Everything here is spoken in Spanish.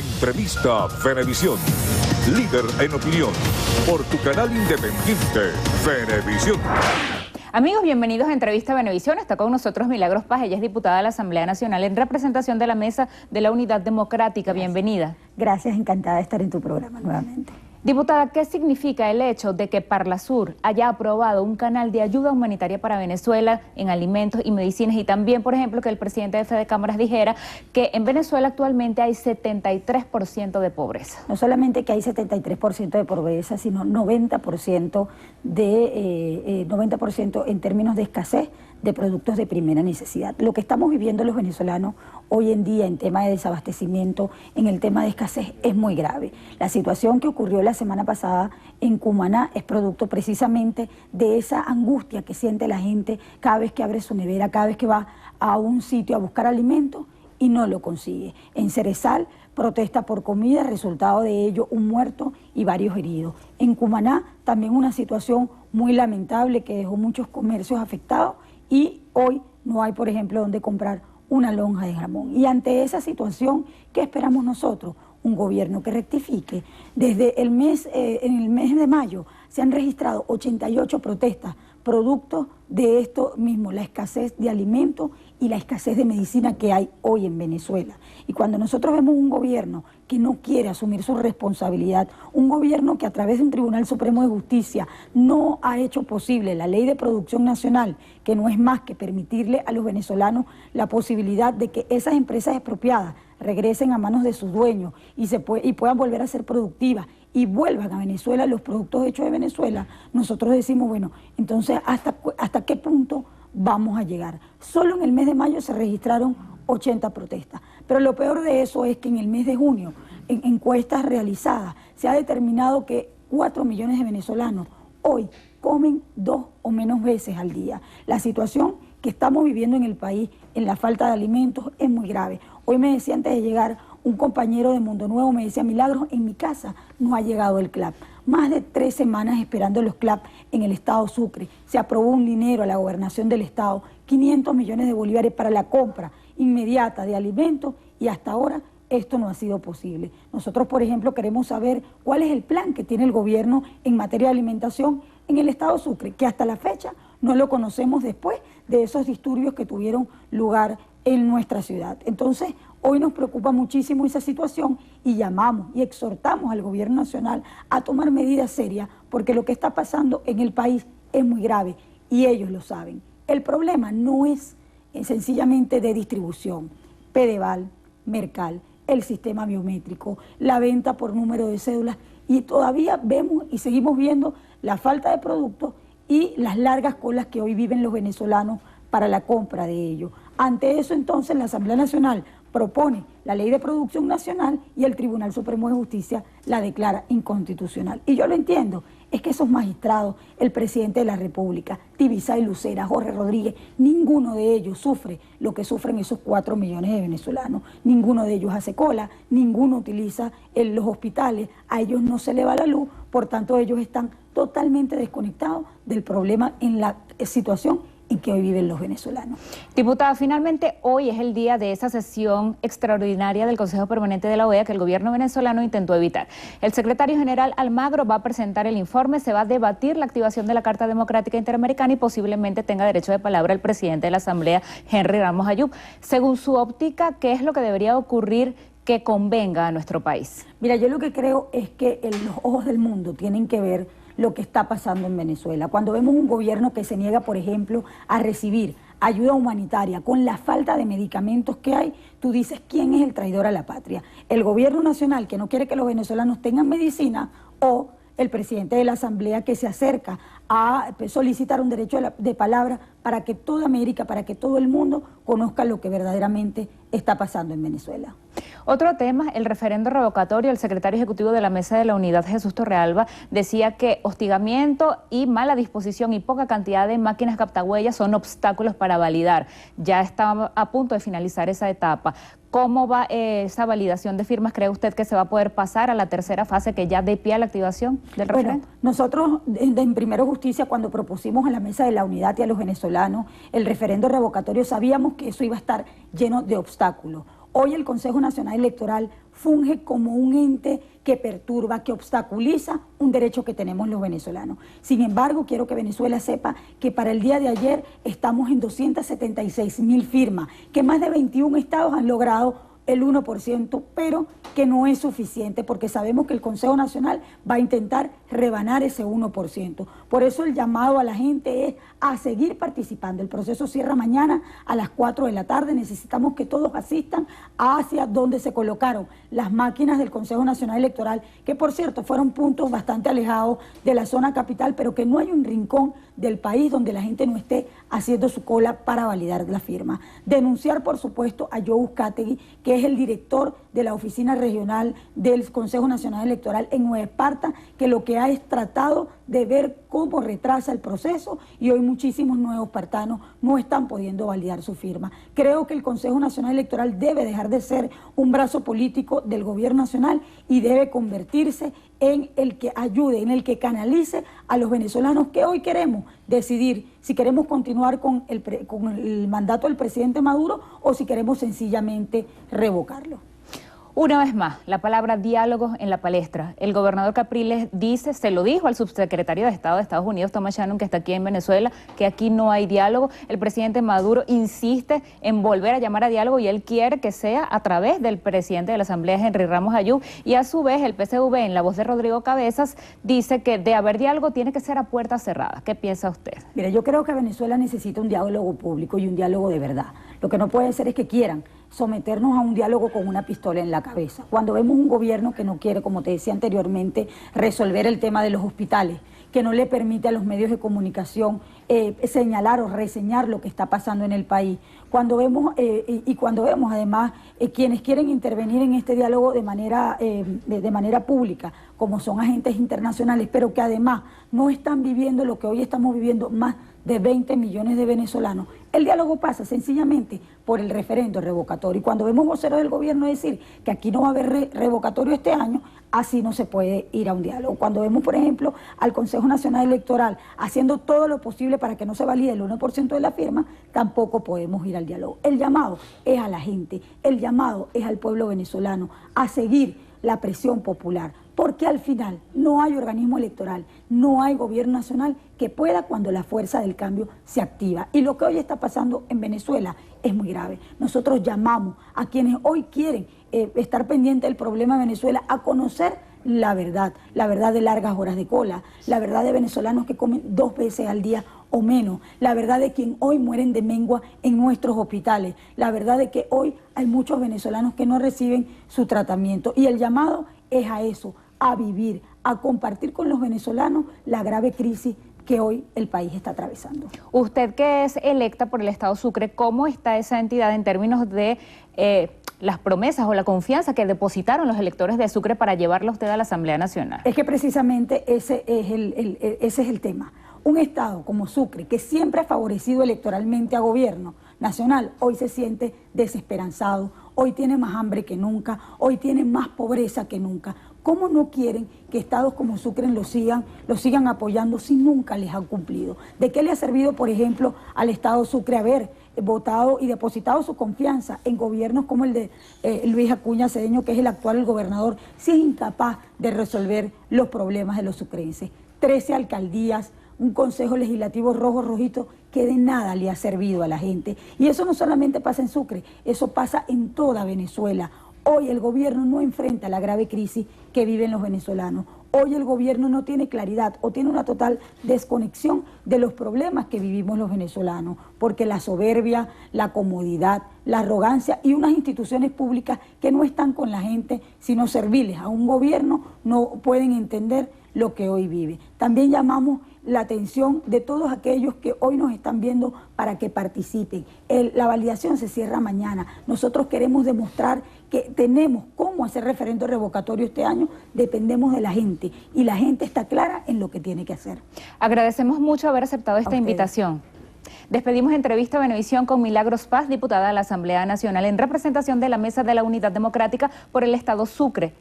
Entrevista Venevisión. Líder en opinión. Por tu canal independiente, Venevisión. Amigos, bienvenidos a Entrevista Venevisión. Está con nosotros Milagros Paz. Ella es diputada de la Asamblea Nacional en representación de la Mesa de la Unidad Democrática. Gracias. Bienvenida. Gracias, encantada de estar en tu programa nuevamente. Diputada, ¿qué significa el hecho de que Parlasur haya aprobado un canal de ayuda humanitaria para Venezuela en alimentos y medicinas? Y también, por ejemplo, que el presidente de Fede Cámaras dijera que en Venezuela actualmente hay 73% de pobreza. No solamente que hay 73% de pobreza, sino 90% en términos de escasez de productos de primera necesidad. Lo que estamos viviendo los venezolanos hoy en día en tema de desabastecimiento, en el tema de escasez, es muy grave. La situación que ocurrió la semana pasada en Cumaná es producto precisamente de esa angustia que siente la gente cada vez que abre su nevera, cada vez que va a un sitio a buscar alimentos y no lo consigue. En Cerezal, protesta por comida, resultado de ello un muerto y varios heridos. En Cumaná también una situación muy lamentable que dejó muchos comercios afectados y hoy no hay, por ejemplo, donde comprar una lonja de jamón. Y ante esa situación, ¿qué esperamos nosotros? Un gobierno que rectifique. Desde en el mes de mayo se han registrado 88 protestas, producto de esto mismo, la escasez de alimentos y la escasez de medicina que hay hoy en Venezuela. Y cuando nosotros vemos un gobierno que no quiere asumir su responsabilidad, un gobierno que a través de un Tribunal Supremo de Justicia no ha hecho posible la Ley de Producción Nacional, que no es más que permitirle a los venezolanos la posibilidad de que esas empresas expropiadas regresen a manos de sus dueños y puedan volver a ser productivas y vuelvan a Venezuela los productos hechos de Venezuela, nosotros decimos, bueno, entonces ¿hasta qué punto vamos a llegar? Solo en el mes de mayo se registraron 80 protestas, pero lo peor de eso es que en el mes de junio, en encuestas realizadas, se ha determinado que 4 millones de venezolanos hoy comen 2 o menos veces al día. La situación que estamos viviendo en el país en la falta de alimentos es muy grave. Hoy me decía antes de llegar un compañero de Mundo Nuevo, me decía, Milagros, en mi casa no ha llegado el CLAP. Más de 3 semanas esperando los CLAP en el estado Sucre. Se aprobó un dinero a la gobernación del estado, 500 millones de bolívares para la compra inmediata de alimentos y hasta ahora esto no ha sido posible. Nosotros, por ejemplo, queremos saber cuál es el plan que tiene el gobierno en materia de alimentación en el estado Sucre, que hasta la fecha no lo conocemos después de esos disturbios que tuvieron lugar en nuestra ciudad. Entonces, hoy nos preocupa muchísimo esa situación y llamamos y exhortamos al gobierno nacional a tomar medidas serias porque lo que está pasando en el país es muy grave y ellos lo saben. El problema no es sencillamente de distribución, Pedeval, Mercal, el sistema biométrico, la venta por número de cédulas y todavía vemos y seguimos viendo la falta de productos y las largas colas que hoy viven los venezolanos para la compra de ellos. Ante eso, entonces, la Asamblea Nacional propone la Ley de Producción Nacional y el Tribunal Supremo de Justicia la declara inconstitucional. Y yo lo entiendo, es que esos magistrados, el presidente de la República, Tibisay Lucera, Jorge Rodríguez, ninguno de ellos sufre lo que sufren esos 4 millones de venezolanos. Ninguno de ellos hace cola, ninguno utiliza los hospitales, a ellos no se le va la luz, por tanto ellos están totalmente desconectados del problema en la situación en que hoy viven los venezolanos. Diputada, finalmente hoy es el día de esa sesión extraordinaria del Consejo Permanente de la OEA que el gobierno venezolano intentó evitar. El secretario general Almagro va a presentar el informe, se va a debatir la activación de la Carta Democrática Interamericana y posiblemente tenga derecho de palabra el presidente de la Asamblea, Henry Ramos Ayub. Según su óptica, ¿qué es lo que debería ocurrir que convenga a nuestro país? Mira, yo lo que creo es que los ojos del mundo tienen que ver lo que está pasando en Venezuela. Cuando vemos un gobierno que se niega, por ejemplo, a recibir ayuda humanitaria con la falta de medicamentos que hay, tú dices, ¿quién es el traidor a la patria? ¿El gobierno nacional que no quiere que los venezolanos tengan medicina o el presidente de la Asamblea que se acerca a solicitar un derecho de palabra para que toda América, para que todo el mundo conozca lo que verdaderamente está pasando en Venezuela? Otro tema, el referendo revocatorio. El secretario ejecutivo de la Mesa de la Unidad, Jesús Torrealba, decía que hostigamiento y mala disposición y poca cantidad de máquinas captahuellas son obstáculos para validar. Ya está a punto de finalizar esa etapa. ¿Cómo va esa validación de firmas? ¿Cree usted que se va a poder pasar a la tercera fase que ya dé pie a la activación del referendo? Bueno, nosotros en Primero Justicia, cuando propusimos a la Mesa de la Unidad y a los venezolanos el referendo revocatorio, sabíamos que eso iba a estar lleno de obstáculos. Hoy el Consejo Nacional Electoral funge como un ente que perturba, que obstaculiza un derecho que tenemos los venezolanos. Sin embargo, quiero que Venezuela sepa que para el día de ayer estamos en 276.000 firmas, que más de 21 estados han logrado el 1%, pero que no es suficiente porque sabemos que el Consejo Nacional va a intentar rebanar ese 1%. Por eso el llamado a la gente es a seguir participando. El proceso cierra mañana a las 4 de la tarde. Necesitamos que todos asistan hacia donde se colocaron las máquinas del Consejo Nacional Electoral, que por cierto fueron puntos bastante alejados de la zona capital, pero que no hay un rincón del país donde la gente no esté haciendo su cola para validar la firma. Denunciar, por supuesto, a Joe Uzcategui, que es el director de la Oficina Regional del Consejo Nacional Electoral en Nueva Esparta, que lo que ha es tratado de ver cómo retrasa el proceso y hoy muchísimos nuevos espartanos no están pudiendo validar su firma. Creo que el Consejo Nacional Electoral debe dejar de ser un brazo político del gobierno nacional y debe convertirse en el que ayude, en el que canalice a los venezolanos que hoy queremos decidir si queremos continuar con el mandato del presidente Maduro o si queremos sencillamente revocarlo. Una vez más, la palabra diálogo en la palestra. El gobernador Capriles dice, se lo dijo al subsecretario de Estado de Estados Unidos, Thomas Shannon, que está aquí en Venezuela, que aquí no hay diálogo. El presidente Maduro insiste en volver a llamar a diálogo y él quiere que sea a través del presidente de la Asamblea, Henry Ramos Ayub. Y a su vez, el PSV, en la voz de Rodrigo Cabezas, dice que de haber diálogo tiene que ser a puertas cerradas. ¿Qué piensa usted? Mire, yo creo que Venezuela necesita un diálogo público y un diálogo de verdad. Lo que no puede ser es que quieran someternos a un diálogo con una pistola en la cabeza. Cuando vemos un gobierno que no quiere, como te decía anteriormente, resolver el tema de los hospitales, que no le permite a los medios de comunicación señalar o reseñar lo que está pasando en el país. Cuando vemos cuando vemos además quienes quieren intervenir en este diálogo de manera pública, como son agentes internacionales, pero que además no están viviendo lo que hoy estamos viviendo más de 20 millones de venezolanos. El diálogo pasa sencillamente por el referendo revocatorio. Y cuando vemos voceros del gobierno decir que aquí no va a haber revocatorio este año, así no se puede ir a un diálogo. Cuando vemos, por ejemplo, al Consejo Nacional Electoral haciendo todo lo posible para que no se valide el 1% de la firma, tampoco podemos ir al diálogo. El llamado es a la gente, el llamado es al pueblo venezolano a seguir la presión popular, porque al final no hay organismo electoral, no hay gobierno nacional que pueda cuando la fuerza del cambio se activa. Y lo que hoy está pasando en Venezuela es muy grave. Nosotros llamamos a quienes hoy quieren estar pendientes del problema de Venezuela a conocer la verdad de largas horas de cola, la verdad de venezolanos que comen 2 veces al día o menos, la verdad de quien hoy mueren de mengua en nuestros hospitales, la verdad de que hoy hay muchos venezolanos que no reciben su tratamiento. Y el llamado es a eso, a vivir, a compartir con los venezolanos la grave crisis que hoy el país está atravesando. Usted que es electa por el Estado Sucre, ¿cómo está esa entidad en términos de las promesas o la confianza que depositaron los electores de Sucre para llevarla a usted a la Asamblea Nacional? Es que precisamente ese es el tema. Un Estado como Sucre, que siempre ha favorecido electoralmente a gobierno nacional, hoy se siente desesperanzado, hoy tiene más hambre que nunca, hoy tiene más pobreza que nunca. ¿Cómo no quieren que estados como Sucre lo sigan apoyando si nunca les han cumplido? ¿De qué le ha servido, por ejemplo, al Estado Sucre haber votado y depositado su confianza en gobiernos como el de Luis Acuña Cedeño, que es el actual gobernador, si es incapaz de resolver los problemas de los sucrenses? 13 alcaldías, un consejo legislativo rojito, que de nada le ha servido a la gente. Y eso no solamente pasa en Sucre, eso pasa en toda Venezuela. Hoy el gobierno no enfrenta la grave crisis que viven los venezolanos. Hoy el gobierno no tiene claridad o tiene una total desconexión de los problemas que vivimos los venezolanos, porque la soberbia, la comodidad, la arrogancia y unas instituciones públicas que no están con la gente, sino serviles a un gobierno, no pueden entender lo que hoy vive. También llamamos la atención de todos aquellos que hoy nos están viendo para que participen. La validación se cierra mañana. Nosotros queremos demostrar que tenemos cómo hacer referendo revocatorio este año, dependemos de la gente y la gente está clara en lo que tiene que hacer. Agradecemos mucho haber aceptado esta invitación. Despedimos entrevista a Venevisión con Milagros Paz, diputada de la Asamblea Nacional en representación de la Mesa de la Unidad Democrática por el Estado Sucre.